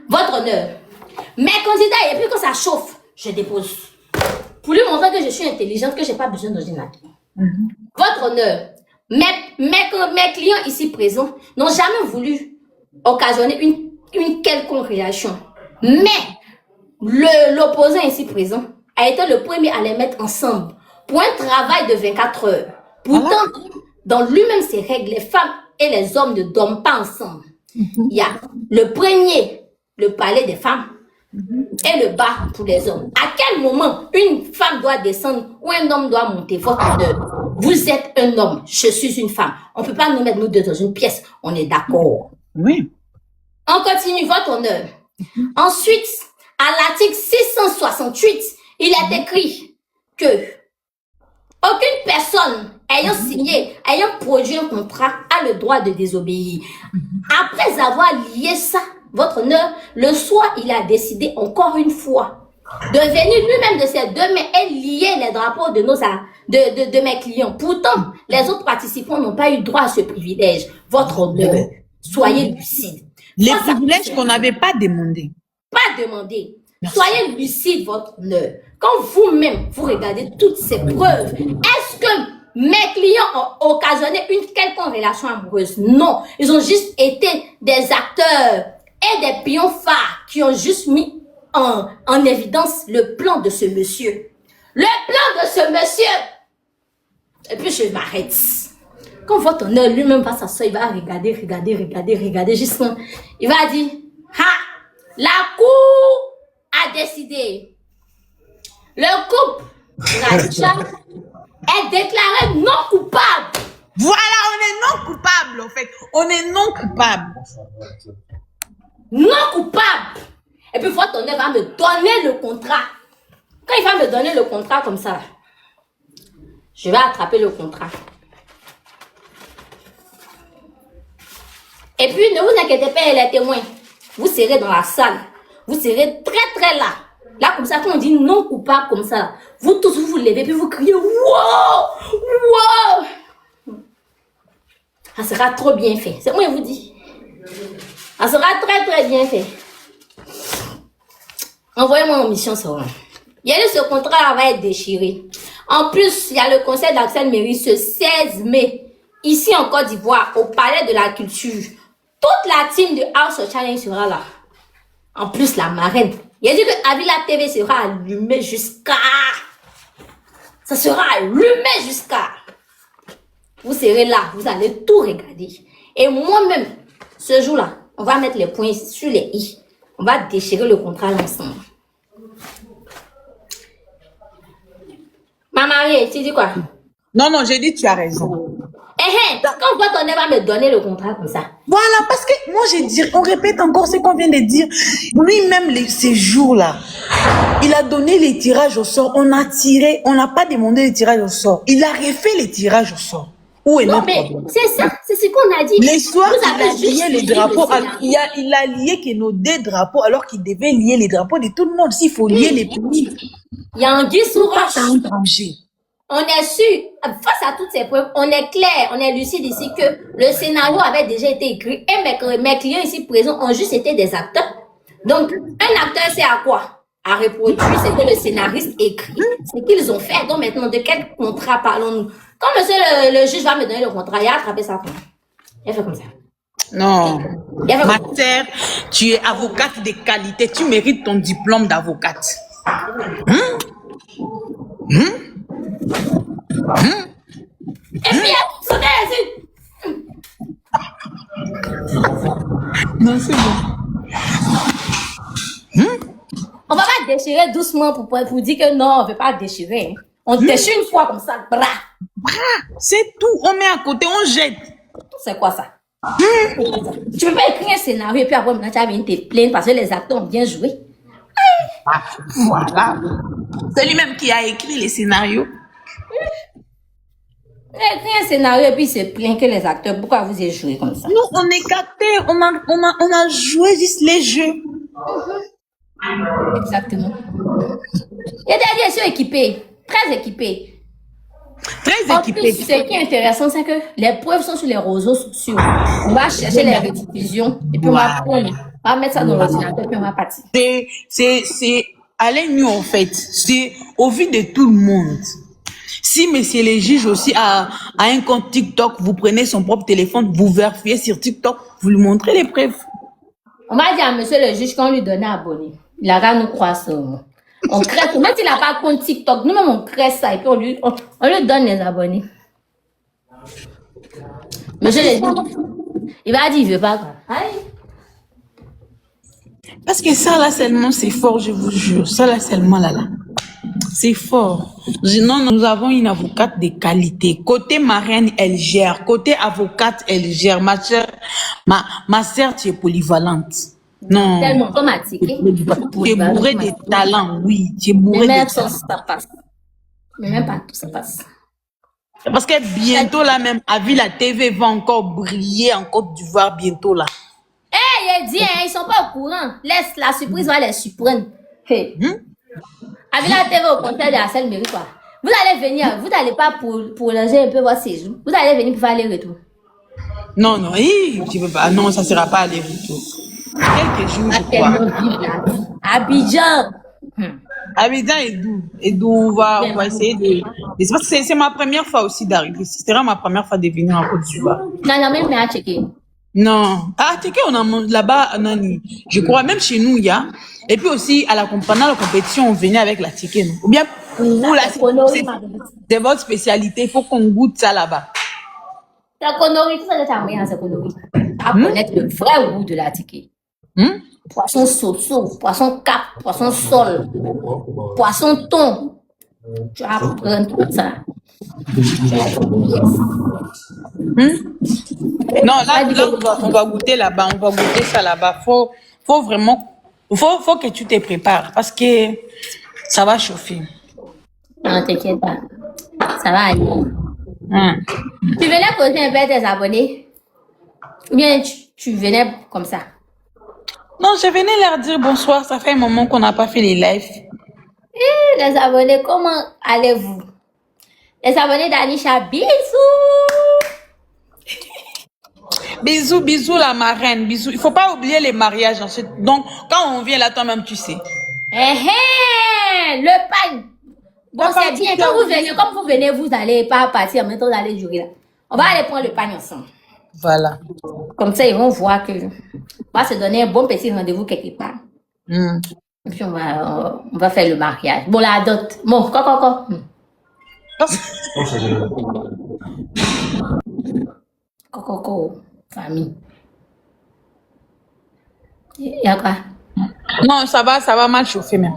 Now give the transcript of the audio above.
Votre honneur, mes candidats, et puis quand ça chauffe, je dépose. Pour lui montrer que je suis intelligente, que je n'ai pas besoin d'ordinateur. Votre honneur, mes clients ici présents n'ont jamais voulu occasionner une quelconque réaction. Mais l'opposant ici présent a été le premier à les mettre ensemble pour un travail de 24 heures. Pourtant, dans lui-même ses règles, les femmes et les hommes ne dorment pas ensemble. Il y a le premier, le palais des femmes, et le bas pour les hommes. À quel moment une femme doit descendre ou un homme doit monter? Votre honneur, vous êtes un homme, je suis une femme. On ne peut pas nous mettre nous deux dans une pièce, on est d'accord. Oui. On continue, votre honneur. Ensuite, à l'article 668, il est écrit que aucune personne ayant signé, ayant produit un contrat a le droit de désobéir. Après avoir lié ça, votre honneur, le soir, il a décidé encore une fois de venir lui-même de ses deux mains et lier les drapeaux de mes clients. Pourtant, les autres participants n'ont pas eu droit à ce privilège. Votre honneur, soyez lucide. Les privilèges qu'on n'avait pas demandé. Pas demandé. Soyez lucide, votre honneur. Quand vous-même, vous regardez toutes ces preuves, est-ce que mes clients ont occasionné une quelconque relation amoureuse? Non. Ils ont juste été des acteurs et des pions phares qui ont juste mis en évidence le plan de ce monsieur. Le plan de ce monsieur. Et puis je m'arrête. Quand votre honneur lui-même va s'asseoir, il va regarder jusqu'à... Il va dire, la cour a décidé. Le couple Radja est déclaré non coupable. Voilà, on est non coupable, en fait. On est non coupable. Non coupable. Et puis votre honneur va me donner le contrat. Quand il va me donner le contrat comme ça, je vais attraper le contrat. Et puis ne vous inquiétez pas, les témoins. Vous serez dans la salle. Vous serez très très là. Là comme ça, quand on dit non coupable comme ça, vous tous vous levez puis vous criez wow, wow. Ça sera trop bien fait. C'est moi je vous dis. Ça sera très très bien fait. Envoyez-moi en mission ça. Il y a ce contrat va être déchiré. En plus, il y a le conseil d'Axel Mairie ce 16 mai, ici en Côte d'Ivoire, au Palais de la Culture. Toute la team de House of Challenge sera là. En plus, la marraine. Il a dit que Avila TV sera allumée jusqu'à... Ça sera allumé jusqu'à... Vous serez là, vous allez tout regarder. Et moi-même, ce jour-là, on va mettre les points sur les i. On va déchirer le contrat ensemble. Ma mariée, tu dis quoi? Non, non, j'ai dit tu as raison. Quand votre honneur va me donner le contrat comme ça. Voilà, parce que moi, j'ai dit, on répète encore ce qu'on vient de dire. Lui-même, ces jours-là, il a donné les tirages au sort. On a tiré, on n'a pas demandé les tirages au sort. Il a refait les tirages au sort. Où est notre problème? C'est ça, c'est ce qu'on a dit. Les soirs, il a lié les drapeaux. Il a lié que nos deux drapeaux, alors qu'il devait lier les drapeaux de tout le monde. S'il faut lier les pays. Il y a un guise sous roche. Danger. On est sûr, face à toutes ces preuves, on est clair, on est lucide ici que le scénario avait déjà été écrit et mes clients ici présents ont juste été des acteurs. Donc, un acteur, c'est à quoi? À reproduire ce que le scénariste écrit, ce qu'ils ont fait. Donc maintenant, de quel contrat parlons-nous? Quand monsieur le juge va me donner le contrat, il a attrapé ça. Il a fait comme ça. Non. Ma sœur, tu es avocate de qualité. Tu mérites ton diplôme d'avocate. Et puis, sautez ici. Non, c'est bon. On va pas déchirer doucement pour vous dire que non, on ne veut pas déchirer. On déchire une fois comme ça, bras. C'est tout. On met à côté, on jette. C'est quoi ça? Tu peux pas écrire un scénario et puis après, maintenant, tu vas venir te plaindre parce que les acteurs ont bien joué. Voilà. C'est lui-même qui a écrit les scénarios. Il a écrit un scénario et puis il se plaint que les acteurs, pourquoi vous avez joué comme ça? Nous, on est acteurs. On a joué juste les jeux. Exactement. Et d'ailleurs, ils sont équipés. Très équipés. Très équipés. Ce qui est intéressant, c'est que les preuves sont sur les réseaux sociaux. On va chercher les rediffusions et puis on va prendre. On va mettre ça dans l'ordinateur, puis on va partir. C'est aller nu en fait. C'est au vu de tout le monde. Si monsieur le juge aussi a un compte TikTok, vous prenez son propre téléphone, vous vérifiez sur TikTok, vous lui montrez les preuves. On va dire à monsieur le juge qu'on lui donnait abonné. Il a qu'à nous croire ça. On crée, même s'il n'a pas de compte TikTok, nous-mêmes on crée ça et puis on lui donne les abonnés. Monsieur le juge, il va dire, il veut pas. Aïe. Parce que ça là seulement c'est fort, je vous jure. Ça là seulement là. C'est fort. Non, nous avons une avocate de qualité. Côté marraine, elle gère. Côté avocate, elle gère. Ma sœur, tu es polyvalente. Non. Tellement automatique. Tu es bourré de talent, oui. Tu es bourré Mais même de ça, talent. ça passe. Mais même pas tout, ça passe. Parce que bientôt là même, à vie la TV va encore briller en Côte d'Ivoire bientôt là. Il dit, hein, ils sont pas au courant. Laisse, la surprise va les surprendre. Hey. Avec la TV au contraire de la seule mairie, quoi. Vous allez venir, vous n'allez pas pour loger un peu votre séjour. Vous allez venir pour faire les retours. Non, non, tu peux pas. Non, ça ne sera pas aller-retour. Quelques jours, je crois. Abidjan. Abidjan et d'où on va essayer de. C'est parce que c'est ma première fois aussi d'arriver. Ce sera ma première fois de venir en Côte d'Ivoire. Non, non, même à checker. Non. Ah, tu sais on a là-bas, Nani. Je crois même chez nous, il y a. Et puis aussi, pendant la compétition, on venait avec la ticket. Ou bien, pour vous, là, c'est votre spécialité. Il faut qu'on goûte ça là-bas. La connerie, tout ça, c'est ta mère, c'est connerie. À connaître le vrai goût de la ticket. Poisson soso, poisson cap, poisson sol, poisson thon. Tu vas prendre tout ça. Non, là, on va goûter là-bas, on va goûter ça là-bas. Faut vraiment, faut que tu te prépares parce que ça va chauffer. Non, t'inquiète pas. Ça va aller. Tu venais poser un peu à tes abonnés? Ou bien tu venais comme ça? Non, je venais leur dire bonsoir. Ça fait un moment qu'on n'a pas fait les lives. Les abonnés, comment allez-vous? Les abonnés d'Anisha, bisous! Bisous, bisous la marraine, bisous. Il faut pas oublier les mariages ensuite. Donc, quand on vient là, toi-même, tu sais. Le pain! Bon, c'est bien. Quand vous venez, comme vous venez, vous allez pas partir, maintenant vous allez jurer là. On va aller prendre le pain ensemble. Voilà. Comme ça, ils vont voir que on va se donner un bon petit rendez-vous quelque part. Et puis on va faire le mariage. Bon, la dot. Bon, quoi. Coco, famille. Il y a quoi? Non, ça va mal chauffer même.